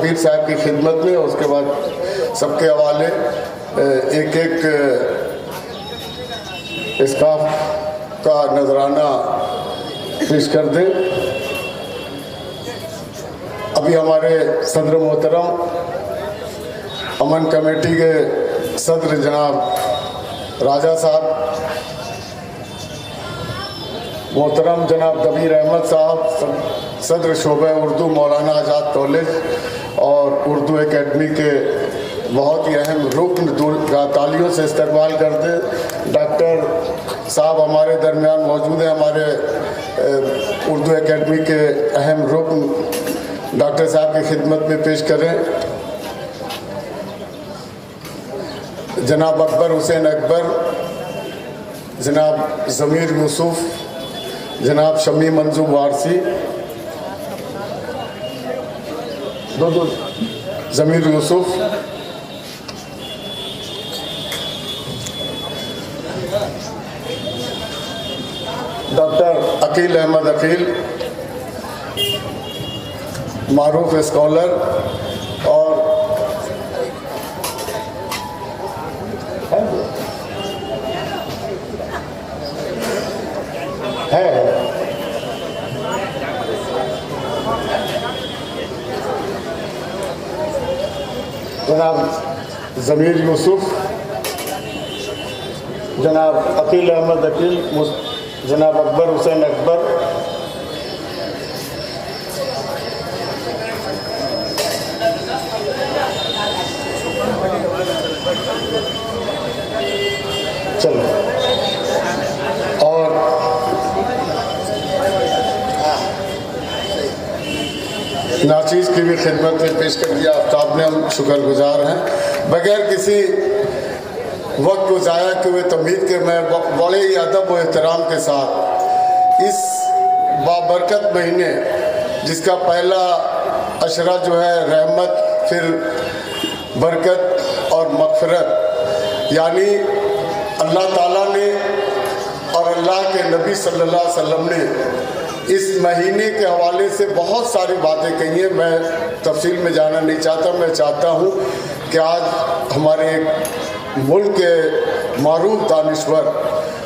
दबीर साहब की खिदमत में, उसके बाद सबके हवाले एक एक स्टाफ का नजराना पेश कर दें। अभी हमारे सदर मोहतरम अमन कमेटी के सदर जनाब राजा साहब, मोहतरम जनाब दबीर अहमद साहब सदर शोबा उर्दू मौलाना आज़ाद कॉलेज और उर्दू एकेडमी के बहुत ही अहम रुकन का तालियों से इस्तकबाल करते। डॉक्टर साहब हमारे दरमियान मौजूद हैं, हमारे उर्दू एकेडमी के अहम रुकन डॉक्टर साहब की खिदमत में पेश करें जनाब अकबर हुसैन अकबर, जनाब ज़मीर यूसुफ, जनाब शमी मंजूर वारसी, दो ज़मीर यूसुफ, डॉक्टर अकील अहमद अकील, मारूफ स्कॉलर और है जनाब ज़मीर यूसुफ, जनाब अकील अहमद अकील, जनाब अकबर हुसैन अकबर, चलो और नाचीज़ की भी खिदमत में पेश कर दिया आफ्ताब ने, हम शुक्रगुजार हैं। बगैर किसी वक्त को ज़ाया किए तमहीद के मैं बड़े ही अदब व एहतराम के साथ इस बाबरकत महीने जिसका पहला अशरा जो है रहमत, फिर बरकत और मग़फ़िरत, यानी अल्लाह ताला ने और अल्लाह के नबी सल्लल्लाहु अलैहि वसल्लम ने इस महीने के हवाले से बहुत सारी बातें कही हैं। मैं तफसील में जाना नहीं चाहता। मैं चाहता हूँ कि आज हमारे मुल्क के मारूफ दानिश्वर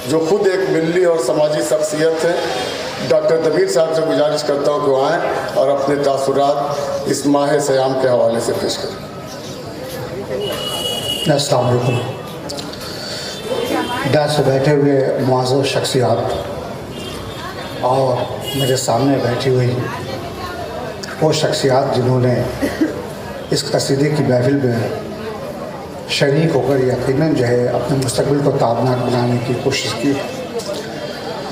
जो खुद एक मिली और समाजी शख्सियत है, डॉक्टर दबीर साहब से गुजारिश करता हूँ कि वो आएँ और अपने तासुरात इस माह सयाम के हवाले से पेश करें। अस्सलाम वालेकुम। डांस से बैठे हुए मुआज़्ज़ज़ शख्सियात और मेरे सामने बैठी हुई वो शख्सियात जिन्होंने इस कसीदे की महफिल में शरीक होकर यकीनन जो है अपने मुस्तक़बिल को ताबनाक बनाने की कोशिश की।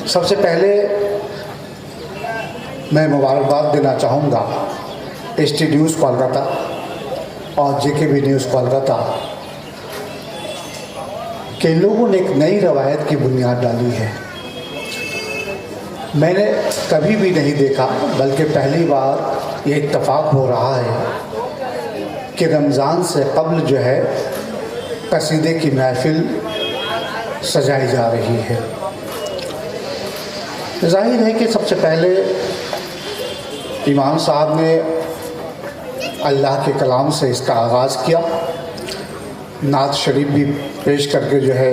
सबसे पहले मैं मुबारकबाद देना चाहूँगा HT न्यूज़ कोलकाता और JKB न्यूज़ कोलकाता के लोगों ने एक नई रवायत की बुनियाद डाली है। मैंने कभी भी नहीं देखा, बल्कि पहली बार ये इत्तफाक हो रहा है कि रमज़ान से कब्ल जो है कसीदे की महफिल सजाई जा रही है। जाहिर है कि सबसे पहले इमाम साहब ने अल्लाह के कलाम से इसका आगाज़ किया, नात शरीफ भी पेश करके जो है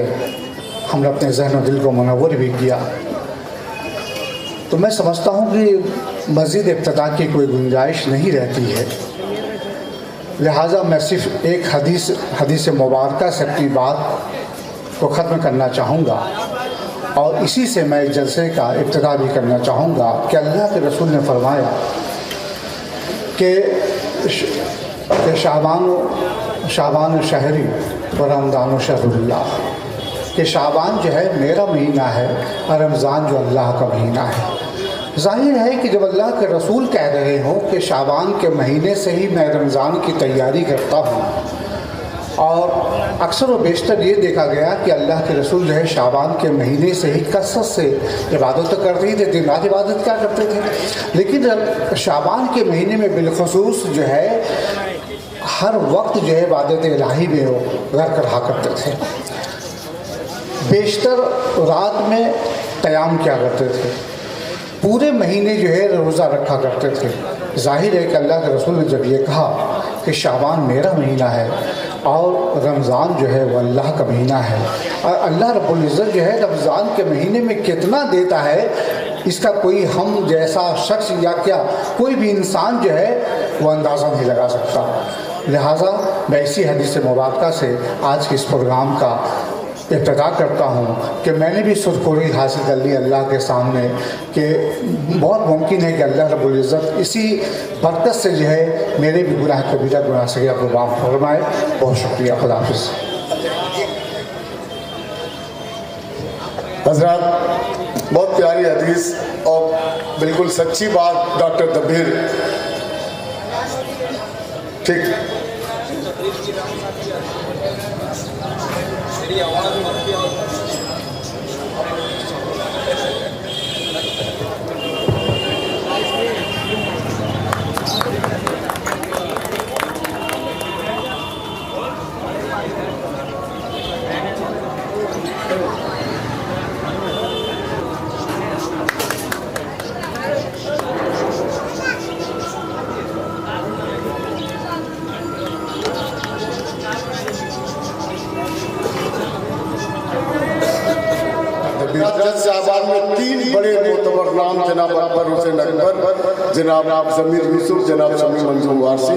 हमने अपने जहन और दिल को मुनव्वर भी किया। तो मैं समझता हूँ कि मज़ीद इब्तिदा की कोई गुंजाइश नहीं रहती है, लिहाजा मैं सिर्फ़ एक हदीस मुबारका से अपनी बात को ख़त्म करना चाहूँगा और इसी से मैं जलसे का इब्तिदा भी करना चाहूँगा कि अल्लाह के रसूल ने फरमाया कि शाबान शहरी व रमज़ान शहरुल्लाह, कि शाबान जो है मेरा महीना है और रमज़ान जो अल्लाह का महीना है। ज़ाहिर है कि जब अल्लाह के रसूल कह रहे हों कि शाबान के महीने से ही मैं रमज़ान की तैयारी करता हूँ, और अक्सर व बेशतर ये देखा गया कि अल्लाह के रसूल जो है शाबान के महीने से ही कसरत से इबादत तो करते ही थे, दिन रात इबादत क्या करते थे, लेकिन शाबान के महीने में बिलखुसूस जो है हर वक्त जो है इबादत इलाही में वो गर्क रहा करते थे। बेशतर रात में क़याम किया करते थे, पूरे महीने जो है रोज़ा रखा करते थे। ज़ाहिर है कि अल्लाह के रसूल ने जब ये कहा कि शाबान मेरा महीना है और रमज़ान जो है वो अल्लाह का महीना है। और अल्लाह रब्बुल इज़्ज़त जो है रमज़ान के महीने में कितना देता है, इसका कोई हम जैसा शख्स या क्या कोई भी इंसान जो है वो अंदाज़ा नहीं लगा सकता। लिहाजा मैं इसी हदीस मुबारक से आज के इस प्रोग्राम का इब्तिदा करता हूँ कि मैंने भी सुरखुरी हासिल कर ली अल्लाह के सामने कि बहुत मुमकिन है कि अल्लाह रब्बुल इज़्ज़त इसी बरकत से जो है मेरे भी गुनाह कबीरा गुनाह सगीरा को माफ़ फरमाए। बहुत शुक्रिया, खुदा हाफ़िज़। हज़रात, बहुत प्यारी हदीस और बिल्कुल सच्ची बात डॉक्टर दबीर, ठीक साहबान में 3 बड़े मोतबर नाम जनाब अकबर हुसैन अकबर, जनाब ज़मीर यूसुफ, जनाब शमी मंजूर वारसी।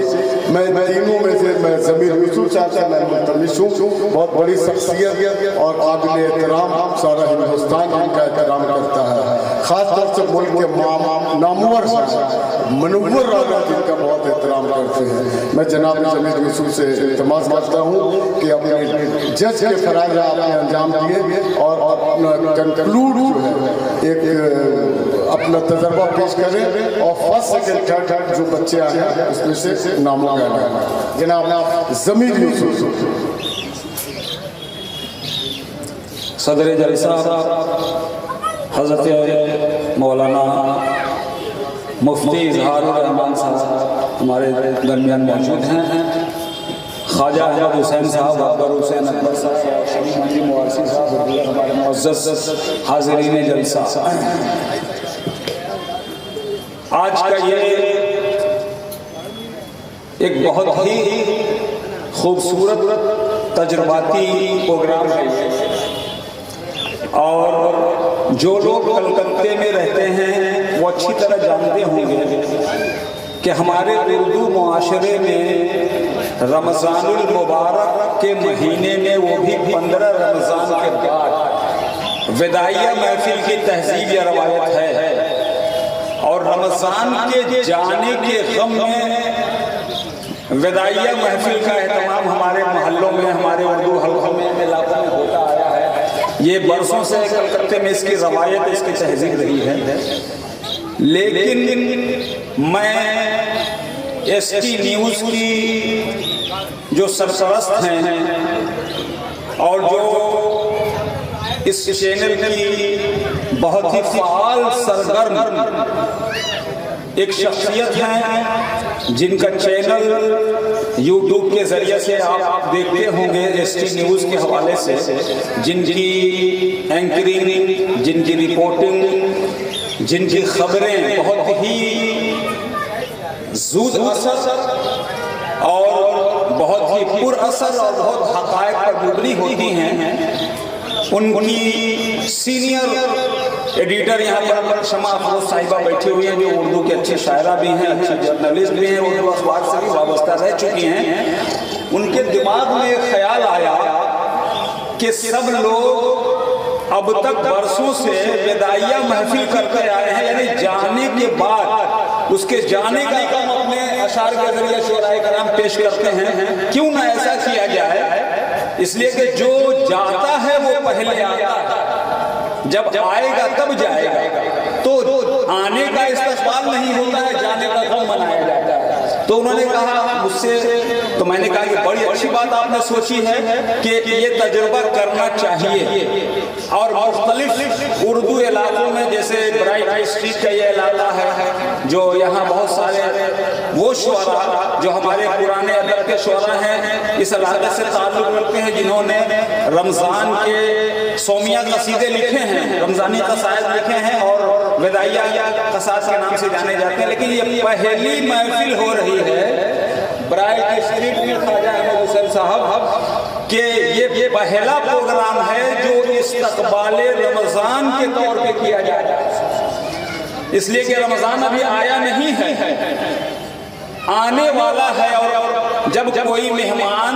मैं तीनों में से मैं ज़मीर यूसुफ साहब से मैं मुतमिश हूँ। बहुत बड़ी शख्सियत और काबिल एहतराम, सारा हिंदुस्तान इनका एहतराम करता है। ख़ास तौर से मुल्क के नामवर मनव्वर राजा जिनका बहुत एहतराम करते हैं। मैं जनाब ज़मीर यूसुफ से इल्तिमास करता हूँ कि अपने जज के फ़राइज़ आपने अंजाम दिए और अपना कंक्लूड जो है एक अपना तजर्बा पेश करें और फर्स्ट सेकंड थर्ड जो बच्चे आए हैं उसमें से नामों का नाम जनाब ज़मीर यूसुफ। सदर जलसा हज़रत मौलाना मुफ्ती इजहारुर रहमान साहब हमारे दरमियान मौजूद हैं। ख्वाजा अहमद हुसैन साहब, अकबर हुसैन अकबर साहब, शमी मंजूर वारसी साहब, हमारे मुअज़्ज़ज़ हाज़िरीन जलसा, आज का ये एक बहुत ही खूबसूरत तजुर्बाती प्रोग्राम है और जो लोग कलकत्ते में रहते हैं वो अच्छी तरह जानते होंगे कि हमारे उर्दू मुआशरे में रमज़ानुल मुबारक के महीने में, वो भी 15 रमज़ान के बाद, विदाइया महफिल की तहजीब या रवायत है। और रमज़ान के जाने के गम में विदाइया महफिल का एहतमाम हमारे मोहल्लों में, हमारे उर्दू हल्कों में, इलाकों में होता आया है। ये बरसों से कलकत्ते में इसकी रवायत, इसकी तहजीब रही है। लेकिन मैं एसटी न्यूज़ की जो सरपरस्त हैं और जो इस चैनल की बहुत ही फ़ाल सरगर्म एक शख्सियत हैं, जिनका चैनल यूट्यूब के ज़रिए से आप देखते होंगे एसटी न्यूज़ के हवाले से, जिनकी एंकरिंग, जिनकी रिपोर्टिंग, जिनकी खबरें बहुत ही ज़ूद असर और बहुत ही पुरअसर और बहुत हक़ाइक़ पर मुबनी होती हैं, उनकी सीनियर एडिटर यहाँ पर शमा अफरोज साहिबा बैठी हुई हैं, जो उर्दू के अच्छे शायरा भी हैं, अच्छे जर्नलिस्ट भी हैं, उर्दू अखबार से भी वाबस्ता रह चुकी हैं। उनके दिमाग में एक ख्याल आया कि सब लोग अब तक बरसों से विदाइया महफिल करते आए हैं, यानी जाने के बाद उसके जाने का काम अपने अशार के जरिए शुराए कराम पेश करते हैं। क्यों ना ऐसा किया जाए, इसलिए कि जो जाता है वो पहले आता है, जब आएगा तब जाएगा, तो आने का इस्तक़बाल नहीं होता है, जाने का गम मनाया जाता है। तो उन्होंने कहा मुझसे, तो मैंने कहा कि बड़ी अच्छी बात आपने सोची है कि ये तजुर्बा करना चाहिए। और मुख्तलिफ उर्दू इलाकों में, जैसे ब्राइट स्ट्रीट का ये इलाका है, जो यहाँ बहुत सारे वो शुअरा जो हमारे पुराने अदब के शुअरा हैं इस इलाके से ताल्लुक़ रखते हैं, जिन्होंने रमज़ान के सोमिया कसीदे लिखे हैं, रमज़ानी कसायद लिखे हैं और विदाइया कसाद के नाम से जाने जाते हैं। लेकिन ये पहली महफिल हो रही है ब्राइट स्ट्रीट में ख्वाजा अहमद हुसैन साहब कि ये पहला प्रोग्राम है जो इस्तक़बाल रमज़ान के तौर पे किया जा रहा है, इसलिए कि रमज़ान अभी आया नहीं है, आने वाला है। और जब कोई मेहमान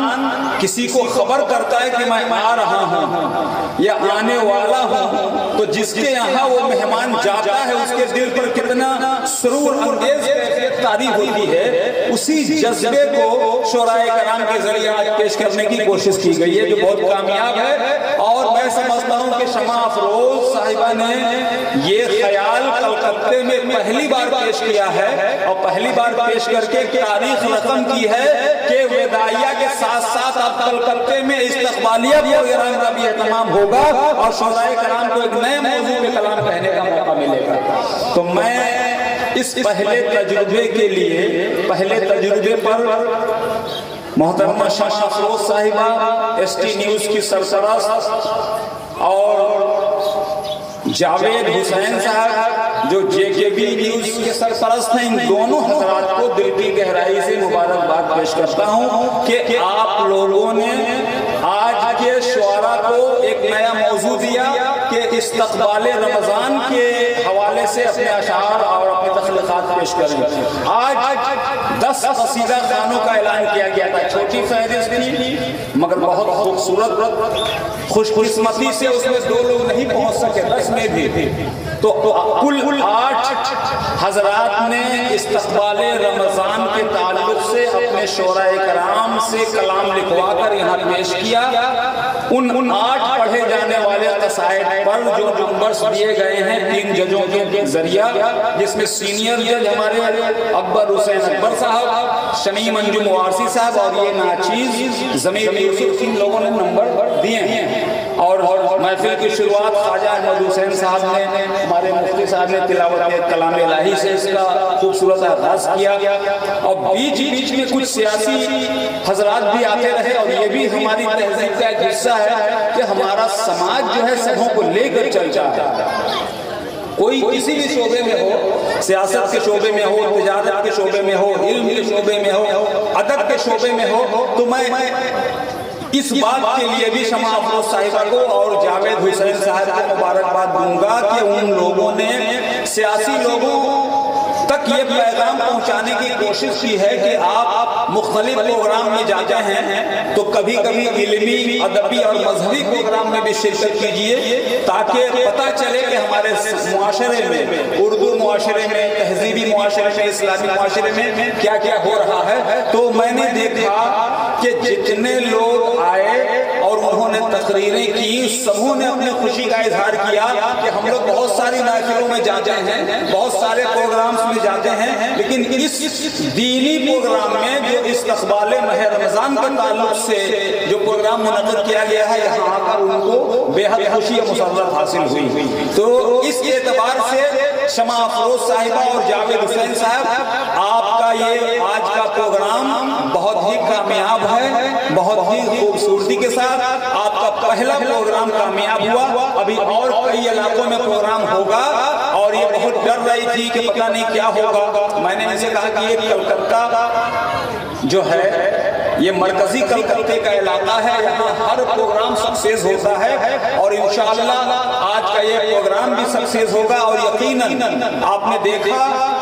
किसी को खबर करता है कि मैं आ रहा हूँ या आने वाला हूँ, तो जिसके यहाँ वो मेहमान जाता है उसके दिल पर कितना सुरूर अंगेज कैफियत तारी होती है, उसी जज्बे को शोराए कराम के जरिए आज पेश करने की कोशिश की गई है, जो बहुत कामयाब है। और मैं समझता हूँ कि शमा अफरोज साहिबा ने ये ख्याल कलकत्ते में पहली बार पेश किया है और पहली बार पेश करके तारीख रकम की है कि वेदाइया के साथ साथ अब कलकत्ते में इस्तक़बालिया प्रोग्राम का भी एहतमाम होगा और शोराए कराम को एक नए मौजू पे कलाम कहने का मौका मिलेगा। तो मैं इस पहले तजुर्बे के लिए, पहले तजुर्बे पर मोहतरमा शमा अफरोज साहिबा ST न्यूज़ की सरपरस्त और जावेद हुसैन साहब जो JKB न्यूज़ के सरपरस्त हैं, इन दोनों हजरात को दिल की गहराई से मुबारकबाद पेश करता हूँ कि आप लोगों ने आज के शुआरा को एक नया मौजू दिया कि इस्तक़बाल रमज़ान के हवाले से अपने अशार और अपने तख्लीक़ात पेश करें। आज 10 कसीदा खानों का ऐलान किया गया था, छोटी फहरिस्त थी मगर बहुत खूबसूरत, खुशकिस्मती से उसमें 2 लोग नहीं पहुंच सके, 10 में भी। तो कुल 8 हजरात ने इस्तक़बाल रमज़ान के ताल्लुक से अपने शोराए कराम से कलाम लिखवा कर यहाँ पेश किया। उन 8 पढ़े जाने वाले कसाइद पर जो नंबर्स दिए गए हैं 3 जजों के जरिया, जिसमें सीनियर जज हमारे अकबर हुसैन अकबर साहब, शमीम अंजुम वारसी साहब और ये नाचीज ज़मीर यूसुफ, इन लोगों ने नंबर दिए हैं। और महफिल की शुरुआत ख्वाजा अहमद हुसैन साहब ने, हमारे मुफ्ती साहब ने तिलावत कलाम इलाही से इसका खूबसूरत आगाज किया और बीच बीच में कुछ सियासी हजरात भी आते रहे। और ये भी हमारी तहजीब का एक हिस्सा है कि हमारा समाज जो है सबों को लेकर चलता है। कोई किसी भी शोबे में हो, सियासत के शोबे में हो, तिजारत के शोबे में हो, इल्म के शोबे में हो, अदब के शोबे में हो, तो मैं इस बात के लिए भी शमा अफरोज साहिबा को और जावेद हुसैन साहब को मुबारकबाद दूंगा कि उन लोगों ने सियासी लोगों तक ये पैगाम पहुंचाने की कोशिश की है कि आप मुख्तलिफ प्रोग्राम में जाते हैं तो कभी कभी इल्मी, अदबी और मजहबी प्रोग्राम में भी शिरकत कीजिए, ताकि पता चले कि हमारे मुआशरे में, उर्दू मुआशरे में, तहजीबी मुआशरे में, इस्लामी मुआशरे में क्या क्या हो रहा है। तो मैंने देखा कि जितने लोग आए और उन्होंने तकरीरें की, सबों ने अपनी खुशी का इजहार किया कि हम लोग बहुत सारी महफिलों में जाते हैं, बहुत सारे प्रोग्राम्स में जाते हैं, लेकिन इस दीनी प्रोग्राम में जो इस्तक़बाल माह रमज़ान के ताल्लुक से जो प्रोग्राम मुनक़्क़िद किया गया है, यहाँ आकर उनको बेहद खुशी और मुसर्रत हासिल हुई। तो इस एतबार से शमा अफरोज साहिबा और जावेद हुसैन साहब, आपका ये आज का प्रोग्राम बहुत ही कामयाब है, बहुत ही खूबसूरती के साथ आपका पहला प्रोग्राम कामयाब हुआ। अभी और कई इलाकों में प्रोग्राम होगा और ये बहुत डर रही थी कि पता नहीं क्या होगा। मैंने इनसे कहा कि ये कलकत्ता जो है ये मरकजी कलकत्ते का इलाका है, यहाँ हर प्रोग्राम सक्सेस होता है और इंशाअल्लाह आज का ये प्रोग्राम भी सक्सेस होगा। और यकीनन आपने देखा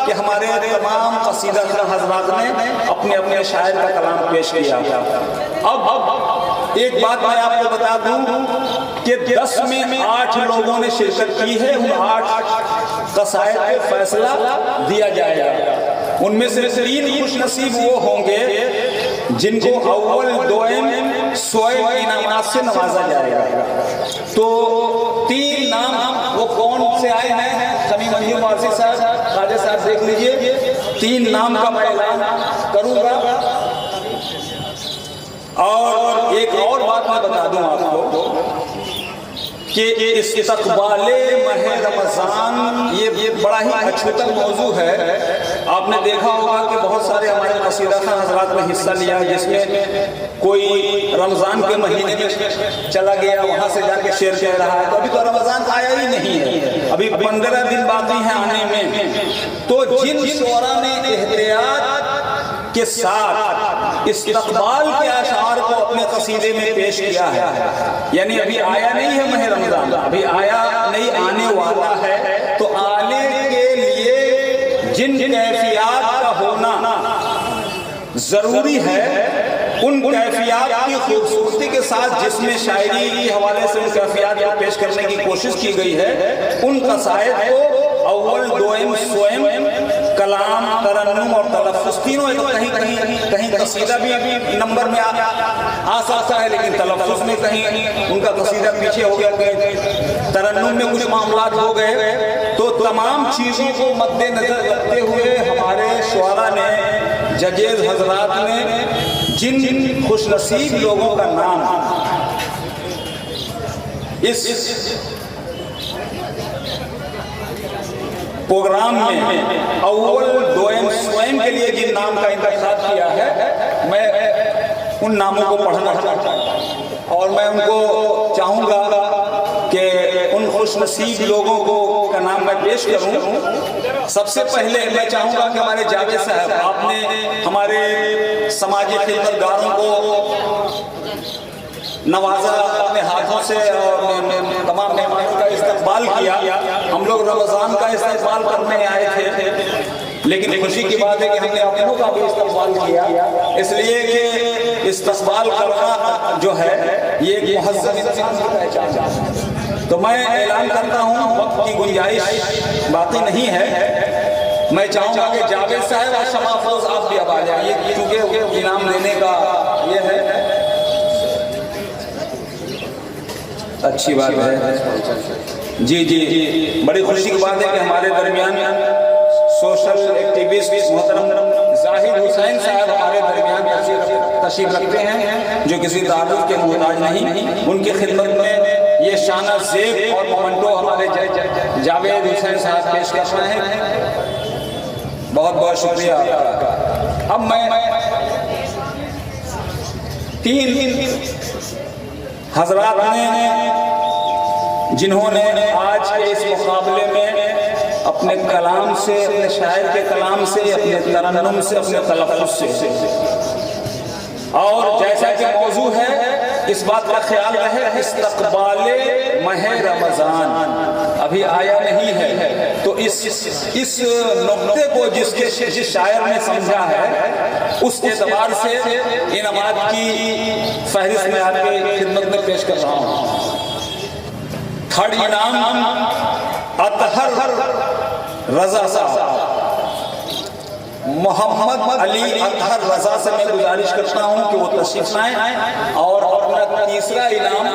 कि हमारे तमाम कसीदा हजरात ने अपने अपने शायर का कलाम पेश किया। अब एक बात मैं आपको बता दूं कि 10 में 8 लोगों ने शिरकत की है, उन 8 कसायद पे फैसला दिया जाएगा। उनमें से 3 खुशनसीब वो होंगे जिनको अव्वल, दोयम, सोएब इनामात से नवाजा जाएगा। तो 3 नाम वो कौन से आए हैं, शमीम अंजुम वारसी साहब, ख्वाजा साहब देख लीजिए। 3 नाम का मैं ऐलान करूंगा। और एक और बात मैं बता दूं आपको कि इस्तक़बाल माह रमज़ान ये बड़ा ही अछूतल मौजू है। आपने देखा होगा कि बहुत सारे हमारे कसीदा खान हज़रात में हिस्सा लिया, जिसमें कोई रमज़ान के महीने में चला गया, वहाँ से जाके शेर कह रहा है। तो अभी तो रमज़ान आया ही नहीं है, अभी 15 दिन बाकी हैं आने में। तो जिन शोरा ने एहतियात के साथ इस्तक़बाल के अशार को अपने कसीदे में पेश किया है। यानी अभी आया नहीं है माह रमजान, अभी आया नहीं, आने वाला है। तो आने के लिए जिन कैफियत का होना जरूरी है, उन कैफियत की खूबसूरती के साथ जिसमें शायरी के हवाले से उन कैफियत को पेश करने की कोशिश की गई है, उन कसायद को अव्वल, दोयम, सोयम, कलाम, तरन्नुम और तलफ़्फ़ुज़ तीनों कहीं कसीदा भी नंबर में आ सकता है, लेकिन तलफ़्फ़ुज़ में कहीं उनका कसीदा पीछे हो गया, कहीं तरन्नुम में कुछ मामलात हो गए। तो तमाम चीज़ों को मद्देनजर रखते हुए हमारे शुअरा ने, जजेज़ हजरात ने जिन खुशनसीब लोगों का नाम इस प्रोग्राम में अव्वल, दोयम, स्वयं के लिए जिन नाम का इंतखाब किया है, मैं उन नामों को पढ़ना चाहता हूँ और मैं उनको चाहूँगा कि उन खुशनसीब लोगों को का नाम मैं पेश करूँ। सबसे पहले मैं चाहूँगा कि हमारे जावेद साहब, आपने हमारे समाजी खिदमतगारों को नवाजा अपने हाथों से और तमाम मेहमानों का इस्तकबाल किया। हम लोग रमज़ान का इस्तकबाल करने आए थे, लेकिन खुशी की बात है कि हमने अपनों का भी इस्तकबाल किया, इसलिए कि इस्तकबाल करना जो है ये एक मुहज़्ज़ब इंसान की पहचान है। तो मैं ऐलान करता हूँ, वक्त की गुंजाइश बाकी नहीं है, मैं चाहूँगा कि जावेद साहब और शमा अफरोज़ आप भी अब आ जाइए, क्योंकि इनाम देने का ये है। अच्छी बात है जी जी जी, बड़ी खुशी की बात है कि हमारे दरमियान सोशल एक्टिविस्ट मोहतरम जाहिद हुसैन साहब हमारे दरमियान तशरीफ रखते हैं, जो किसी तारुफ के मोहताज नहीं। उनकी खिदमत में ये शाना ज़ेब और मोमेंटो हमारे जावेद हुसैन साहब पेश कर रहे हैं। बहुत बहुत शुक्रिया आपका। अब मैं तीन हजरात ने जिन्होंने आज के इस मुकाबले में अपने कलाम से, अपने शायर के कलाम से, अपने तरन्नुम से, अपने तलफ़्फ़ुज़ से, और जैसा कि मौजू है इस बात का ख्याल रहे, इस्तक़बाले माह रमज़ान अभी आया नहीं है, तो इस नुक्ते को जिस शायर ने समझा है उस एतबार से इनामात की फहरिस्त में आपके खिदमत में पेश कर रहा हूँ। थर्ड इनाम अतहर रजा साहब, मोहम्मद अली अतहर रजा से मैं गुजारिश करता हूँ कि वो तशरीफ लाएं और अपना तीसरा इनाम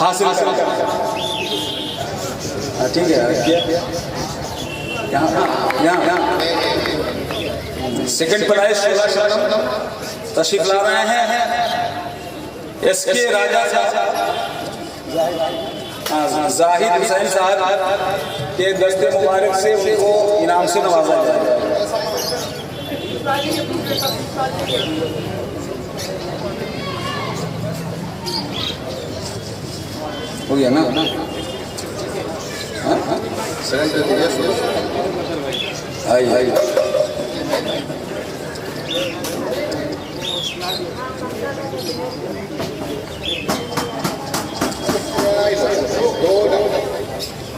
हासिल करें। ठीक है, यहाँ सेकंड प्राइज 16 तशरीफ ला रहे हैं एसके राजा साहब, जाहिद हुसैन साहब के दस्ते मुबारक से उनको इनाम से नवाजा जाएगा। हो गया ना? आई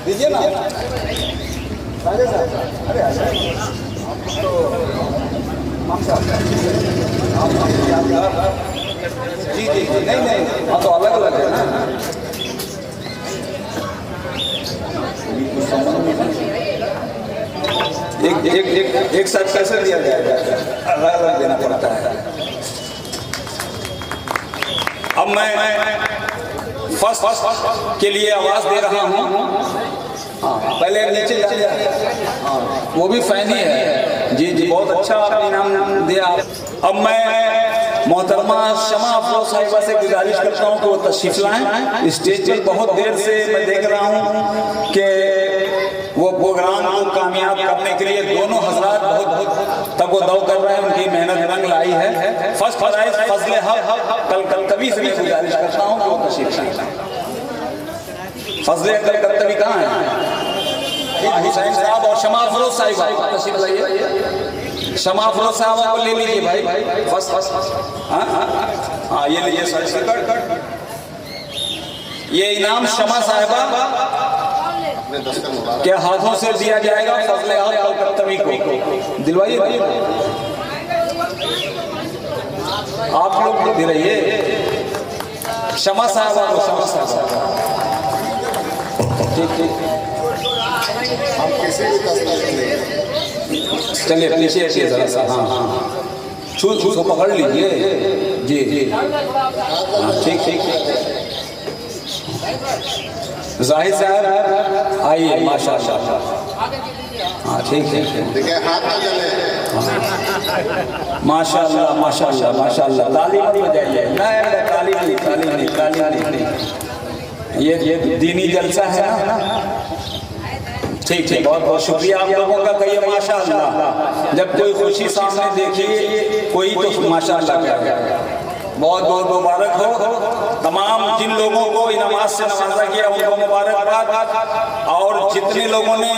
दीजिए ना राजा साहब। अरे जी जी जी, नहीं हाँ, तो अलग अलग है ना। एक साथ कैसे दिया जाएगा, अलग अलग देना पड़ता है। अब मैं फर्स्ट के लिए आवाज दे रहा हूँ। पहले नीचे वो भी फैनी है। जी जी, बहुत अच्छा इनाम दिया। अब मैं मोहतरमा शमा अफरोज साहिबा से गुजारिश करता हूँ कि वो तशरीफ लाएं स्टेज पर। बहुत देर से मैं देख रहा हूँ कि वो प्रोग्राम को कामयाब करने के लिए दोनों हजरात बहुत तगोदौ कर रहे हैं, उनकी मेहनत रंग लाई है। फर्स्ट प्राइज फजले हक कलकत्तवी से मैं गुजारिश करता हूँ कि वो तशरीफ लाएं। फजले कलकत्तवी कहाँ है? हुसैन साहब और शमा अफरोज साहिबा तशरीफ लाइए। शमा अफरोज साहब को ले लीजिए भाई, बस हाँ ये लीजिए सर्टिफिकेट। ये इनाम शमा साहिबा के हाथों से दिया जाएगा फजले आल कलकत्तवी को। दिलवाइए आप लोग दे रहिए शमा साहिबा को, शमा साहिबा। ठीक ठीक, चलिए पीछे जरा सा, हाँ छूट को पकड़ लीजिए जी जी, हाँ ठीक ठीक। जाहिद साहब आइए, माशाल्लाह, हाँ ठीक ठीक, माशाल्लाह माशाल्लाह माशाल्लाह। ताली मत बजाइए, नहीं ताली नहीं, ताली नहीं, ताली नहीं, ये दीनी जलसा है ना। ठीक ठीक, बहुत बहुत शुक्रिया आप लोगों का। कहिए माशाल्लाह, जब कोई खुशी सामने देखिए कोई तो माशाल्लाह क्या, बहुत बहुत मुबारक हो तमाम जिन लोगों को नमाज से नवाजा किया उनको मुबारकबाद, और जितने लोगों ने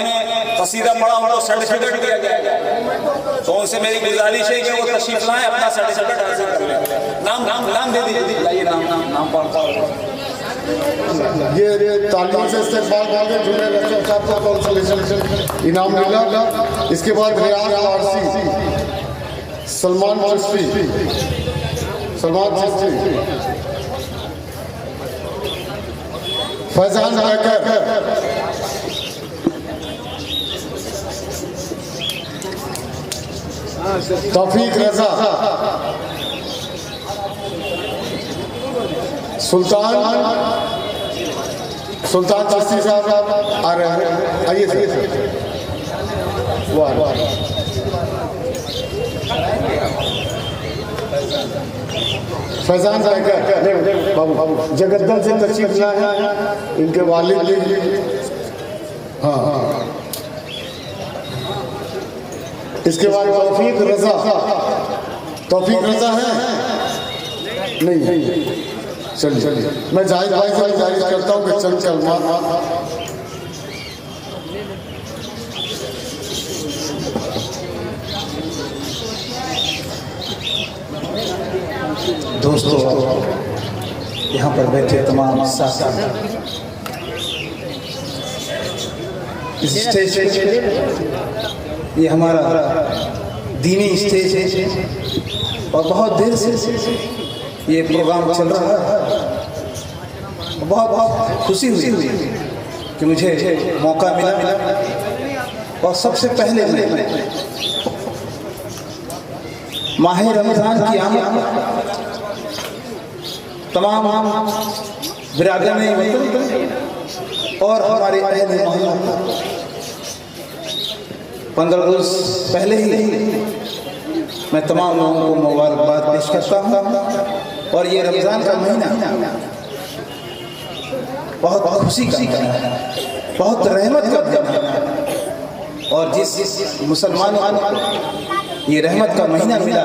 कसीदा पढ़ा उनको सर्टिफिकेट दिया जाएगा। तो उनसे मेरी गुजारिश है कि वो तशरीफ लाएं, अपना सर्टिफिकेट हासिल कर लें। नाम नाम नाम दे दीजिए, लाइए नाम नाम नाम पढ़। ये तालियों से इस्तेमाल करके जुड़े रसूल साहब को कॉन्सोलेशन इनाम मिला। इसके बाद रियाज फारसी, सलमान चिश्ती, सलमान चिश्ती, फैजान हैकर, तौफीक रजा, सुल्तान चिश्ती साहब आ रहे हैं, आइए सर। वाह, फैजान हैकर बाबू जगद्दल से तशरीफ लाए हैं, इनके वालिद, हाँ हाँ। इसके बाद तौफीक रजा है नहीं, चलिए मैं जाहिद भाई से गुजारिश करता हूँ कि चंद कलमा। दोस्तों, यहाँ पर बैठे तमाम साथी, इस स्टेज पे ये हमारा दीनी स्टेज है और बहुत देर से ये प्रोग्राम चल रहा है। बहुत बहुत खुशी हुई कि मुझे मौका मिला, और सबसे पहले मैं माह रमज़ान की आमद तमाम बिरादरान और हमारे अहले मोहल्ला 15 रोज पहले ही मैं तमाम लोगों को मुबारकबाद पेश करता हूँ। और ये रमज़ान का महीना बहुत खुशी का महीना है, बहुत रहमत का महीना है, और जिस मुसलमानों को ये रहमत का महीना मिला,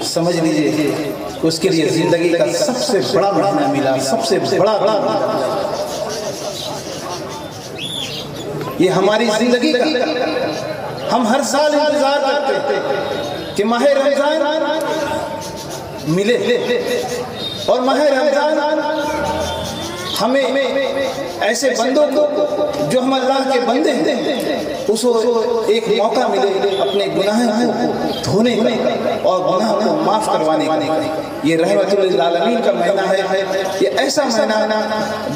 समझ लीजिए उसके लिए ज़िंदगी का सबसे बड़ा महीना मिला, सबसे बड़ा ये हमारी ज़िंदगी का। हम हर साल इंतज़ार करते कि माह रमज़ान मिले, और माह रमज़ान हमें ऐसे बंदों को जो हम अल्लाह के बंदे हैं उसको एक मौका मिले अपने गुनाह को धोने का और गुनाह को माफ़ करवाने का। ये रहमतुल आलमीन का महीना है। ये ऐसा महीना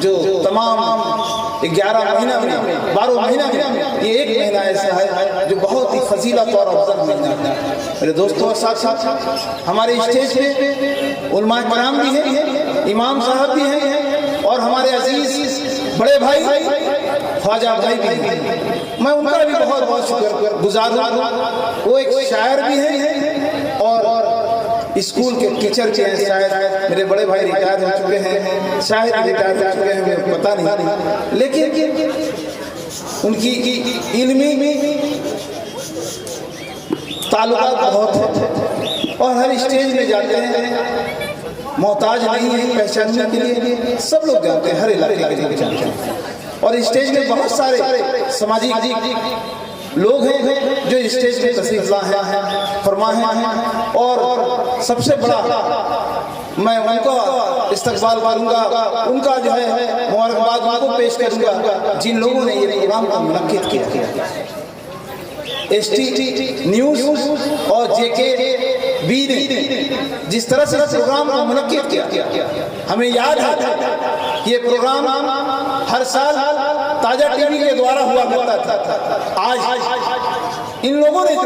जो तमाम 11 महीना में 12 महीना में ये एक महीना ऐसा है जो बहुत ही फजीलत और अफजल महीना है। मेरे दोस्तों और साथ हमारे स्टेज पे उलमा कराम भी हैं, इमाम साहब भी हैं, और हमारे अजीज बड़े भाई ख्वाजा भाई भी हैं। मैं उनका भी बहुत बहुत शुक्रगुजार हूँ। वो एक शायर भी हैं और स्कूल के टीचर भी हैं। शायद मेरे बड़े भाई रिटायर हो चुके हैं, शायद रिटायर हो चुके हैं, मुझे पता नहीं, लेकिन उनकी इल्मी ताल्लुकात बहुत है और हर स्टेज में जाते हैं, मोहताज नहीं है पहचानने के लिए, सब लोग जानते हैं, हर इलाके के लोग जानते हैं। और स्टेज में बहुत सारे सामाजिक लोग हैं जो स्टेज पे तशरीफ लाए हैं, फरमा हैं, और सबसे बड़ा मैं उनका इस्तकबाल करूंगा, उनका जो है मुबारकबाद उनको पेश करूंगा जिन लोगों ने ये प्रोग्राम को मुनक्किद किया। एसटी न्यूज़ और जेके बी ने जिस तरह से प्रोग्राम को मुनक्किद किया, हमें याद है ये प्रोग्राम हर साल ताजा टीवी के द्वारा हुआ करता था। आज इन लोगों ने जो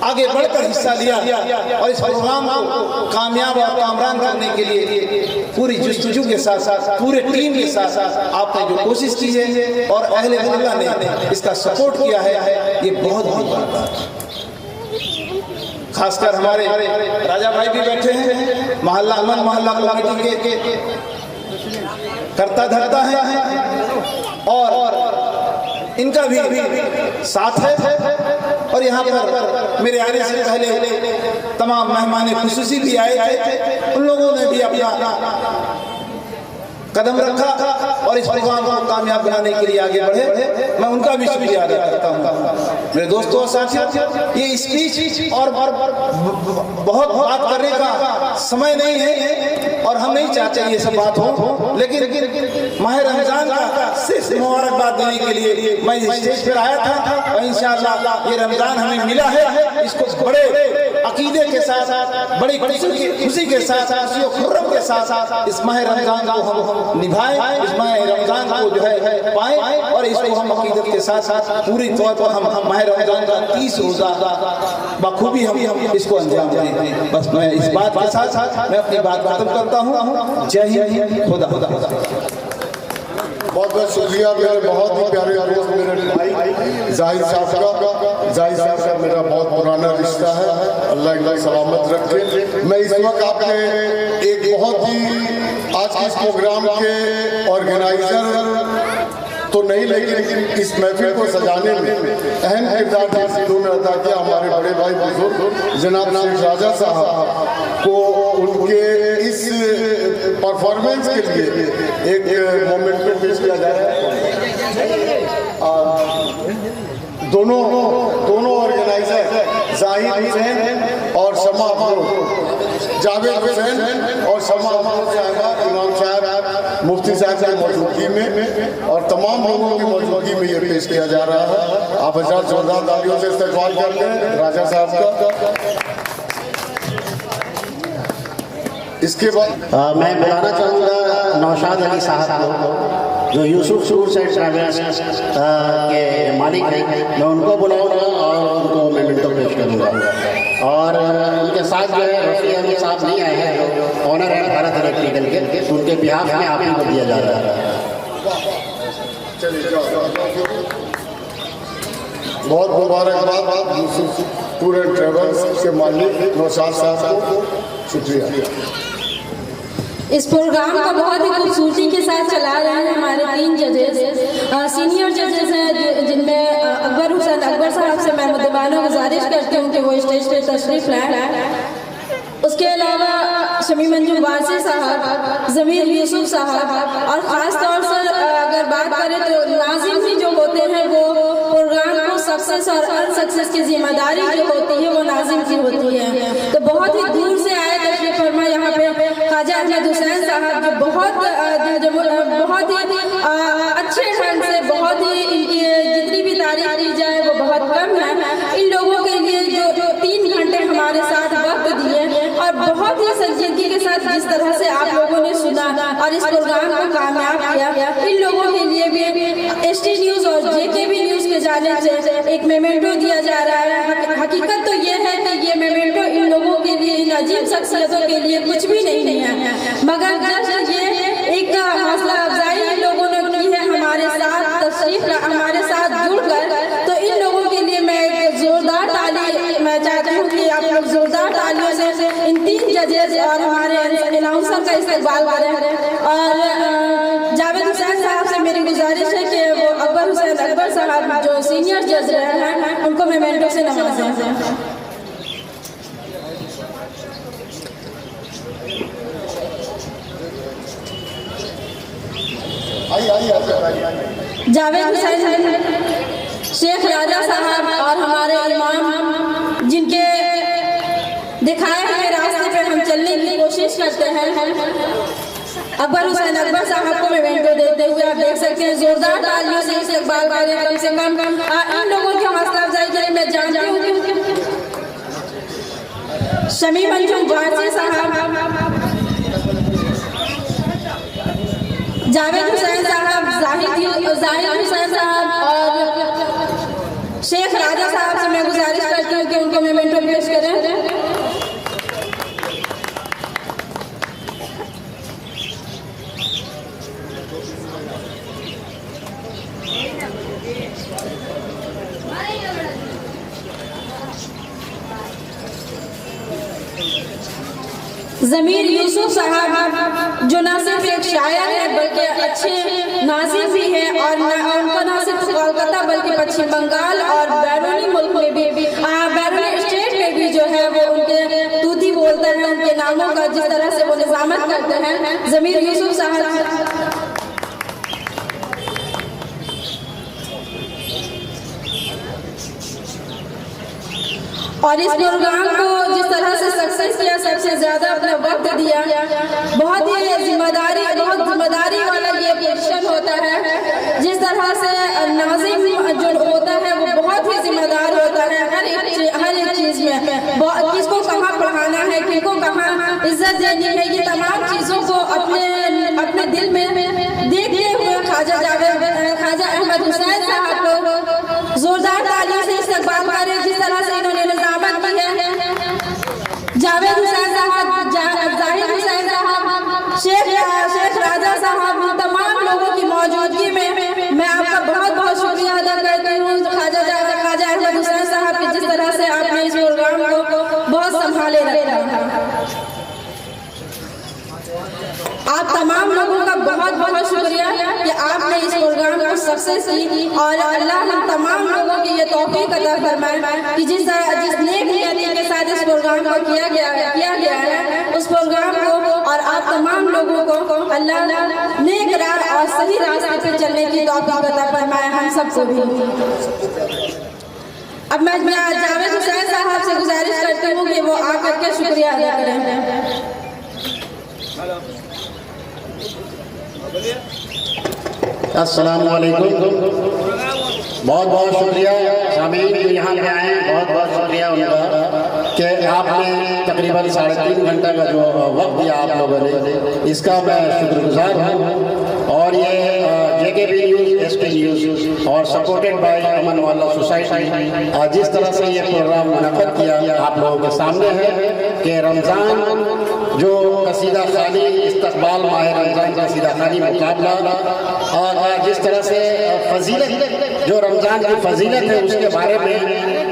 आगे बढ़कर हिस्सा लिया और इस प्रोग्राम को कामयाब और कामरान करने के लिए पूरी जुस्तजू के साथ साथ पूरे टीम के साथ साथ आपने जो कोशिश की है और अहले मोहल्ला ने इसका सपोर्ट किया है, ये बहुत बड़ी बात है। खासकर हमारे राजा भाई भी बैठे हैं, मोहल्ला अमन मोहल्ला कमेटी के करता धरता है और इनका भी साथ है। और यहाँ पर मेरे आने से पहले तमाम मेहमान खुसूसी भी आए थे, उन लोगों ने भी अपना कदम रखा और इस प्रोग्राम को कामयाब बनाने के लिए आगे बढ़े। मैं उनका भी शुक्रिया अदा करता हूँ। मेरे दोस्तों और साथियों, ये स्पीच और बहुत बात करने का समय नहीं है और हम नहीं चाहते ये सब बात हो, लेकिन माह रमजान का सिर्फ मुबारकबाद देने के लिए मैं स्टेज पर आया था और इंशाअल्लाह ये रमजान हमें मिला है, इसको बड़े अकीदे के साथ, बड़ी खुशी के साथ, खुर्रम के साथ इस माह रमजान को हम निभाएं, इस माह रमजान को जो है पाएं और इसको हम अकीदत के साथ साथ पूरी तौर पर हम माह रमजान का 30 रोजा बखूबी हम इसको अंजाम दें। बस मैं इस बात के साथ साथ मैं अपनी बात खत्म करता हूँ। जय हिंद, खुदा। बहुत बहुत शुक्रिया मेरे बहुत ही प्यारे दोस्त मेरे भाई जाहिद साहब का। जाहिद साहब का मेरा बहुत पुराना रिश्ता है, अल्लाह इनको सलामत रखे। मैं इस वक्त आपके एक बहुत ही आज के इस प्रोग्राम के ऑर्गेनाइजर तो नहीं, लेकिन इस महफिल को सजाने में अहम किरदार इन्होंने अदा किया। हमारे बड़े भाई बुजुर्ग जनाब शेख राजा साहब को उनके इस परफॉर्मेंस के लिए एक मोमेंटो पेश किया जा रहा है। दोनों ऑर्गेनाइजर जाहिद हुसैन और शमा अफरोज, जावेद हुसैन और शमा अफरोज साहब, इमाम साहब, मुफ्ती साहब की मौजूदगी में और तमाम लोगों की मौजूदगी में ये पेश किया जा रहा है। आप हजार जोरदार तालियों से इस्तकबाल करते हैं राजा साहब का। इसके बाद मैं बुलाना चाहूँगा नौशाद अली साहब को, जो यूसुफ टूर्स एंड ट्रैवल्स के मालिक हैं। मैं उनको बुलाऊंगा और उनको मेमेंटो पेश करूँगा। और उनके साथ जो है रफ़ी अहमद साहब नहीं आए हैं, जो ऑनर है भारत इलेक्ट्रिकल के, उनके बिहाफ में आप ही को दिया जा रहा है। बहुत मुबारकबाद यूसुफ टूर एंड ट्रैवल्स के मालिक नौशाद साहब को, शुक्रिया। इस प्रोग्राम को बहुत ही खूबसूरती के साथ चला रहे हैं हमारे 3 जजेस, सीनियर जजेस हैं, जिनमें अकबर हुसैन अकबर साहब से मैं मुद्दबाना गुजारिश करती हूँ कि वो स्टेज पे तशरीफ लाएं। उसके अलावा शमी मंजू वासी साहब, ज़मीर यूसुफ साहब और ख़ास तौर से अगर बात करें तो नाज़िम भी जो होते हैं वो प्रोग्राम को सक्सेस और अनसक्सेस की जिम्मेदारी जो होती है वो नाज़िम की होती है। तो बहुत ही दूर से आए तशरीफ फरमा यहाँ पे ख्वाजा अहमद हुसैन साहब, जो बहुत ही अच्छे ढंग से, बहुत ही इनकी जितनी भी तारीफ की जाए वो बहुत कम है। इन लोगों के लिए जो 3 घंटे हमारे साथ वक्त दिए और बहुत ही संजीदगी के साथ जिस तरह से आप लोगों ने सुना और इस प्रोग्राम को कामयाब किया, इन लोगों के लिए भी एसटी न्यूज़ और जेकेबी न्यूज़ के जाने से एक मेमेंटो दिया जा रहा है। हकीकत तो ये है कि ये मेमेंटो इन लोगों के लिए, इन अजीब शख्सियतों के लिए कुछ भी नहीं है, मगर जस्ट ये एक हौसला अफजाई इन लोगों ने की है हमारे साथ तशरीफ, हमारे साथ जुड़कर। तो इन लोगों के लिए मैं एक जोरदार ताली मैं चाहती हूँ कि आप लोग जोरदार तालियों से इन 3 जजेस और हमारे अनाउंसर का इस्तेमाल करें। और जावेद हुसैन साहब से मेरी गुजारिश है कि वो अकबर हुसैन अकबर साहब जो सीनियर जज रहे हैं उनको मेमेंटो से नवाजें। जावेद हुसैन शेख राजा साहब और हमारे इमाम जिनके दिखाए हुए रास्ते पे हम चलने की कोशिश करते हैं, अकबर हुसैन अकबर साहब को मेमेंटो देते हुए आप देख सकते हैं जोरदार तालियों से इस्तकबाल करें। कम से कम इन लोगों की हौसला अफजाई के लिए मैं जानती हूँ कि शमी मंजूम वारसी साहब, जावेद हुसैन साहब, जाहिद हुसैन साहब और शेख राजा साहब से मैं गुजारिश करती हूँ कि उनको मेमेंटो पेश करें। ज़मीर यूसुफ साहब जो ना सिर्फ एक शायर है बल्कि अच्छे नाज़िर भी हैं और उनका ना सिर्फ कोलकाता बल्कि पश्चिम बंगाल और बैरूनी मुल्क में भी बैरूनी स्टेट में भी जो है वो उनके तूती बोलते हैं उनके नामों का, जिस तरह से वो निज़ामत करते हैं ज़मीर यूसुफ साहब। और इस प्रोग्राम को जिस तरह से सक्सेस किया, सबसे ज्यादा अपना वक्त दिया, बहुत जिम्मेदारी वाला ये पोजीशन होता है। जिस तरह से नाज़िम जो होता है वो बहुत ही जिम्मेदार होता है हर एक चीज में, किसको कहाँ पढ़ाना है, किसको कहाँ इज्जत देनी है, ये तमाम चीजों को अपने दिल में देखते हुए ख्वाजा अहमद हुसैन साहब को जोरदार तालियों से इस्तकबाल करें। जिस तरह से इन्होंने निज़ामत की है, जावेद हुसैन साहब, जाहिद हुसैन साहब, शेख राजा साहब, तमाम लोगों की मौजूदगी में मैं आपका बहुत बहुत शुक्रिया अदा करती हूँ ख्वाजा अहमद हुसैन साहब की, जिस तरह से आपने इस प्रोग्राम को बहुत संभाले रखा। आप तमाम लोगों का बहुत बहुत शुक्रिया कि आपने इस प्रोग्राम को सक्सेस की और अल्लाह हम तमाम लोगों की ये तौफीक अता फरमाए कि जिस नेक नियत के साथ इस प्रोग्राम को किया गया है उस प्रोग्राम को और आप तमाम लोगों को अल्लाह नेक राह और सही रास्ते पे चलने की तौफीक अता फरमाए हम सबको भी। अब मैं जावेद हुसैन साहब से गुजारिश करती हूँ कि वो आकर के शुक्रिया अदा करें। अस्सलाम वालेकुम। बहुत बहुत शुक्रिया शामिल जो यहाँ पे आए हैं, बहुत बहुत शुक्रिया उनका कि आपने तकरीबन 3.5 घंटा का जो वक्त दिया आप लोगों ने, इसका मैं शुक्रगुजार हूँ। और ये JKB न्यूज़, ST न्यूज़ और सपोर्टेड बाय अमन वाला सोसाइटी जिस तरह से ये प्रोग्राम मुनक़्क़द किया आप लोगों के सामने है कि रमज़ान जो कसीदा खानी इस्तक़बाल माह रमज़ान कसीदा खानी मुकाबला और जिस तरह से फजीलत जो रमज़ान की फजीलत है उसके बारे में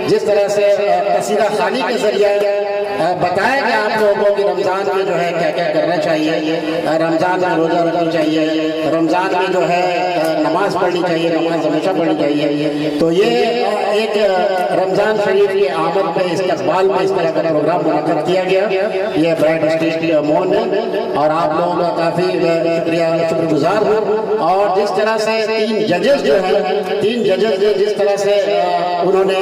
जिस तरह से कसीदा खानी के ज़रिए बताया गया आप लोगों को कि रमज़ान में जो है क्या क्या करना चाहिए, रमज़ान में रोज़ा रखना चाहिए, रमज़ान में जो है नमाज पढ़नी चाहिए, नमाज हमेशा पढ़नी चाहिए। तो ये एक रमज़ान शरीफ की आमद में इस्तक़बाल में इस तरह का प्रोग्राम मुनक़्क़द किया गया, ये ब्राइट स्टेट मोन है और आप लोगों का काफ़ी शुक्रगुजार हूँ। और जिस तरह से 3 जजेस जो हैं, 3 जजेस ने जिस तरह से उन्होंने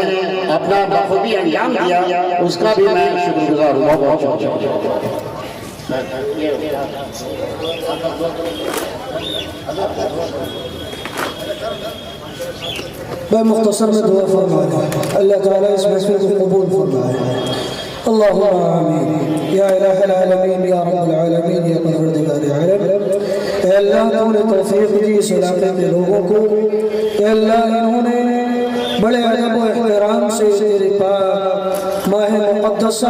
अपना बखूबी अंजाम दिया उसका भी मैं शुक्रगुजार हूँ। बहुत बहुत मैं मुख्तसर में दुआ फरमाए अल्लाह ताला इस महफिल को कबूल फरमाए। अल्लाहुम्मा आमीन या इलाहल आलमीन या रब्बल आलमीन या परवरदिगार आलम। ए अल्लाह तूने तौफीक दी इस इलाके के लोगों को, ए अल्लाह इन्होंने बड़े अदब व एहतराम से तेरे पाक माह मुक़द्दस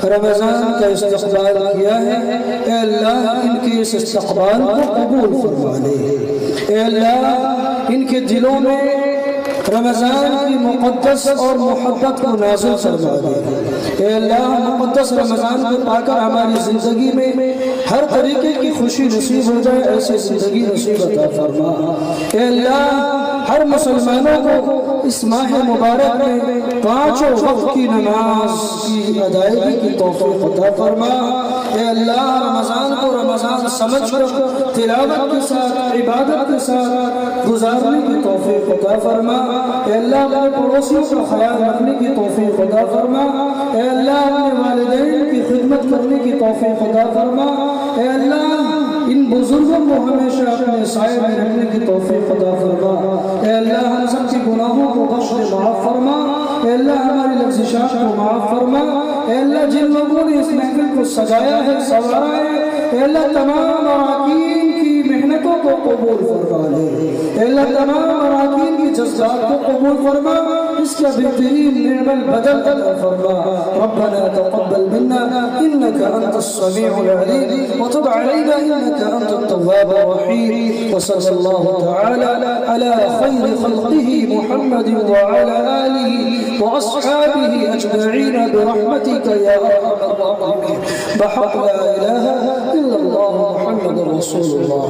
रमज़ान का इस्तक़बाल किया है। ए अल्लाह इनके इस इस्तक़बाल को कबूल फरमा ले। ए अल्लाह इनके दिलों में रमज़ान की मुक़द्दस और मोहब्बत को नाज़िल फरमा दे। ए अल्लाह मुक़द्दस रमज़ान को पाकर हमारी ज़िंदगी में हर तरीके की खुशी नसीब हो जाए, ऐसी ज़िंदगी नसीब अता फरमा। ए अल्लाह हर मुसलमानों को इस माह मुबारक में 5 वक्त की नमाज की अदायगी की तौफीक अता फरमा। ए अल्लाह, रमज़ान को रमज़ान समझकर तिलावत के साथ, इबादत के साथ गुजारने की तौफीक अता फरमा। ए अल्लाह, अपने पड़ोसियों का ख्याल रखने की तौफीक अता फरमा। ए अल्लाह, अपने वालिदैन की खिदमत करने की तौफीक अता फरमा। ए अल्लाह, इन बुजुर्गों को हमेशा अपने साए में रखने की तौफीक अता फरमा। ए अल्लाह, हम सब के गुनाहों को बख्श दे, माफ़ फरमा। ए अल्लाह, हमारी लफ्ज़िशात को माफ़ फरमा। ए अल्लाह, जिन लोगों ने इस महफिल को सजाया है, संवारा है, ए अल्लाह, तमाम अराकीन की मेहनतों को कबूल फरमा ले। ए अल्लाह, तमाम अराकीन की जज्बात को कबूल फरमा, इसका बेहतरीन नेमल बदल अता फरमा। रब्बना तक़ब्बल मिन्ना इन्नका अंतस समीउल अलीम व तुब अलैना इन्नका अंतत तव्वाबुर रहीम। व सल्लल्लाहु तआला अला खैरि खल्क़िही मुहम्मद व अला आलिही व अस्हाबिही अजमईन बिरहमतिका या अरहमर राहिमीन। बहक़ ला इलाहा इल्लल्लाह मुहम्मदुर रसूलुल्लाह।